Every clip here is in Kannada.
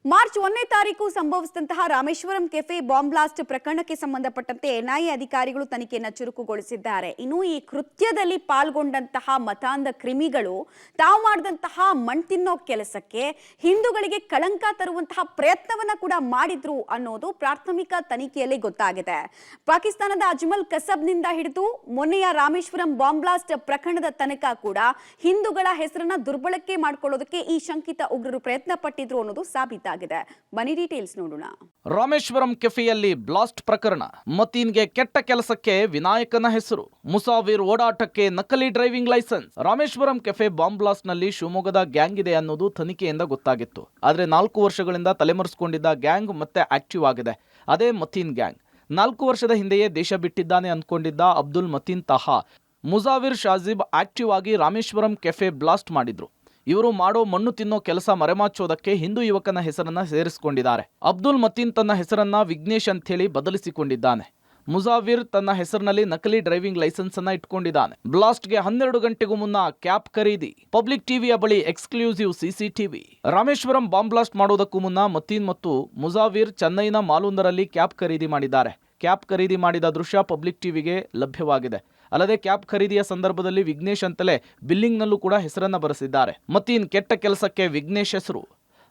ಮಾರ್ಚ್ 1ನೇ ತಾರೀಕು ಸಂಭವಿಸಿದಂತಹ ರಾಮೇಶ್ವರಂ ಕೆಫೆ ಬಾಂಬ್ ಬ್ಲಾಸ್ಟ್ ಪ್ರಕರಣಕ್ಕೆ ಸಂಬಂಧಪಟ್ಟಂತೆ ಎನ್ಐಎ ಅಧಿಕಾರಿಗಳು ತನಿಖೆಯನ್ನು ಚುರುಕುಗೊಳಿಸಿದ್ದಾರೆ. ಇನ್ನು ಈ ಕೃತ್ಯದಲ್ಲಿ ಪಾಲ್ಗೊಂಡಂತಹ ಮತಾಂಧ ಕ್ರಿಮಿಗಳು ತಾವು ಮಾಡಿದಂತಹ ಮಣ್ಣು ತಿನ್ನೋ ಕೆಲಸಕ್ಕೆ ಹಿಂದೂಗಳಿಗೆ ಕಳಂಕ ತರುವಂತಹ ಪ್ರಯತ್ನವನ್ನ ಕೂಡ ಮಾಡಿದ್ರು ಅನ್ನೋದು ಪ್ರಾಥಮಿಕ ತನಿಖೆಯಲ್ಲಿ ಗೊತ್ತಾಗಿದೆ. ಪಾಕಿಸ್ತಾನದ ಅಜ್ಮಲ್ ಕಸಬ್ನಿಂದ ಹಿಡಿದು ಮೊನ್ನೆಯ ರಾಮೇಶ್ವರಂ ಬಾಂಬ್ ಬ್ಲಾಸ್ಟ್ ಪ್ರಕರಣದ ತನಕ ಕೂಡ ಹಿಂದೂಗಳ ಹೆಸರನ್ನ ದುರ್ಬಳಕೆ ಮಾಡಿಕೊಳ್ಳೋದಕ್ಕೆ ಈ ಶಂಕಿತ ಉಗ್ರರು ಪ್ರಯತ್ನ ಪಟ್ಟಿದ್ರು ಅನ್ನೋದು ಸಾಬೀತಾಗಿದೆ. ಬನ್ನಿ ಡೀಟೇಲ್ಸ್ ನೋಡೋಣ. ರಾಮೇಶ್ವರಂ ಕೆಫೆಯಲ್ಲಿ ಬ್ಲಾಸ್ಟ್ ಪ್ರಕರಣ. ಮತೀನ್ಗೆ ಕೆಟ್ಟ ಕೆಲಸಕ್ಕೆ ವಿನಾಯಕನ ಹೆಸರು. ಮುಸಾವಿರ್ ಓಡಾಟಕ್ಕೆ ನಕಲಿ driving licence. Rameshwaram cafe bomb blast ನಲ್ಲಿ ಶಿವಮೊಗ್ಗದ ಗ್ಯಾಂಗ್ ಇದೆ ಅನ್ನೋದು ತನಿಖೆಯಿಂದ ಗೊತ್ತಾಗಿತ್ತು. ಆದರೆ 4 ವರ್ಷಗಳಿಂದ ತಲೆಮರೆಸಿಕೊಂಡಿದ್ದ ಗ್ಯಾಂಗ್ ಮತ್ತೆ ಆಕ್ಟಿವ್ ಆಗಿದೆ. ಅದೇ ಮತೀನ್ ಗ್ಯಾಂಗ್. 4 ವರ್ಷದ ಹಿಂದೆಯೇ ದೇಶ ಬಿಟ್ಟಿದ್ದಾನೆ ಅಂದ್ಕೊಂಡಿದ್ದ ಅಬ್ದುಲ್ ಮತೀನ್ ತಾಹಾ, ಮುಸಾವಿರ್ ಶಾಜಿಬ್ ಆಕ್ಟಿವ್ ಆಗಿ ರಾಮೇಶ್ವರಂ ಕೆಫೆ ಬ್ಲಾಸ್ಟ್ ಮಾಡಿದ್ರು. ಇವರು ಮಾಡೋ ಮಣ್ಣು ತಿನ್ನೋ ಕೆಲಸ ಮರೆಮಾಚೋದಕ್ಕೆ ಹಿಂದೂ ಯುವಕನ ಹೆಸರನ್ನ ಸೇರಿಸಿಕೊಂಡಿದ್ದಾರೆ. ಅಬ್ದುಲ್ ಮತೀನ್ ತನ್ನ ಹೆಸರನ್ನ ವಿಘ್ನೇಶ್ ಅಂತೇಳಿ ಬದಲಿಸಿಕೊಂಡಿದ್ದಾನೆ. ಮುಸಾವಿರ್ ತನ್ನ ಹೆಸರಿನಲ್ಲಿ ನಕಲಿ ಡ್ರೈವಿಂಗ್ ಲೈಸೆನ್ಸ್ ಅನ್ನ ಇಟ್ಕೊಂಡಿದ್ದಾನೆ. ಬ್ಲಾಸ್ಟ್ಗೆ 12 ಗಂಟೆಗೂ ಮುನ್ನ ಕ್ಯಾಪ್ ಖರೀದಿ. ಪಬ್ಲಿಕ್ ಟಿವಿಯ ಬಳಿ exclusive CCTV. Rameshwaram bomb blast ಮಾಡೋದಕ್ಕೂ ಮುನ್ನ ಮತೀನ್ ಮತ್ತು ಮುಸಾವಿರ್ ಚೆನ್ನೈನ ಮಾಲೊಂದರಲ್ಲಿ ಕ್ಯಾಪ್ ಖರೀದಿ ಮಾಡಿದ್ದಾರೆ. ಕ್ಯಾಪ್ ಖರೀದಿ ಮಾಡಿದ ದೃಶ್ಯ ಪಬ್ಲಿಕ್ ಟಿವಿಗೆ ಲಭ್ಯವಾಗಿದೆ. ಅಲ್ಲದೆ ಕ್ಯಾಪ್ ಖರೀದಿಯ ಸಂದರ್ಭದಲ್ಲಿ ವಿಘ್ನೇಶ್ ಅಂತಲೇ ಬಿಲ್ಲಿಂಗ್ನಲ್ಲೂ ಕೂಡ ಹೆಸರನ್ನ ಬರೆಸಿದ್ದಾರೆ. ಮತೀನ್ ಕೆಟ್ಟ ಕೆಲಸಕ್ಕೆ ವಿಘ್ನೇಶ್ ಹೆಸರು.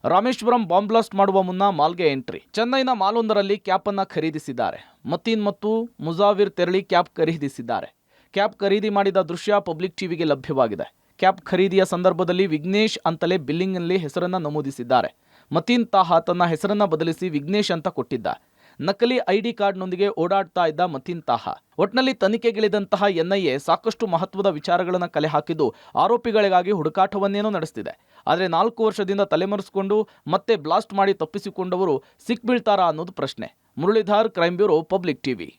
ರಾಮೇಶ್ವರಂ ಬಾಂಬ್ ಬ್ಲಾಸ್ಟ್ ಮಾಡುವ ಮುನ್ನ ಮಾಲ್ಗೆ ಎಂಟ್ರಿ. ಚೆನ್ನೈನ ಮಾಲೊಂದರಲ್ಲಿ ಕ್ಯಾಪ್ ಅನ್ನ ಖರೀದಿಸಿದ್ದಾರೆ. ಮತೀನ್ ಮತ್ತು ಮುಸಾವಿರ್ ತೆರಳಿ ಕ್ಯಾಪ್ ಖರೀದಿಸಿದ್ದಾರೆ. ಕ್ಯಾಪ್ ಖರೀದಿ ಮಾಡಿದ ದೃಶ್ಯ ಪಬ್ಲಿಕ್ ಟಿವಿಗೆ ಲಭ್ಯವಾಗಿದೆ. ಕ್ಯಾಪ್ ಖರೀದಿಯ ಸಂದರ್ಭದಲ್ಲಿ ವಿಘ್ನೇಶ್ ಅಂತಲೇ ಬಿಲ್ಲಿಂಗ್ನಲ್ಲಿ ಹೆಸರನ್ನ ನಮೂದಿಸಿದ್ದಾರೆ. ಮತೀನ್ ತಾಹಾ ತನ್ನ ಹೆಸರನ್ನ ಬದಲಿಸಿ ವಿಘ್ನೇಶ್ ಅಂತ ಕೊಟ್ಟಿದ್ದ. ನಕಲಿ ಐಡಿ ಕಾರ್ಡ್ನೊಂದಿಗೆ ಓಡಾಡ್ತಾ ಇದ್ದ ಮತೀನ್ ತಾಹಾ. ಒಟ್ನಲ್ಲಿ ತನಿಖೆಗಿಳಿದಂತಹ ಎನ್ಐಎ ಸಾಕಷ್ಟು ಮಹತ್ವದ ವಿಚಾರಗಳನ್ನು ಕಲೆ ಹಾಕಿದ್ದು ಆರೋಪಿಗಳಿಗಾಗಿ ಹುಡುಕಾಟವನ್ನೇನೋ ನಡೆಸ್ತಿದೆ. ಆದರೆ 4 ವರ್ಷದಿಂದ ತಲೆಮರೆಸಿಕೊಂಡು ಮತ್ತೆ ಬ್ಲಾಸ್ಟ್ ಮಾಡಿ ತಪ್ಪಿಸಿಕೊಂಡವರು ಸಿಕ್ಬೀಳ್ತಾರಾ ಅನ್ನೋದು ಪ್ರಶ್ನೆ. Muralidhar, crime bureau, public TV.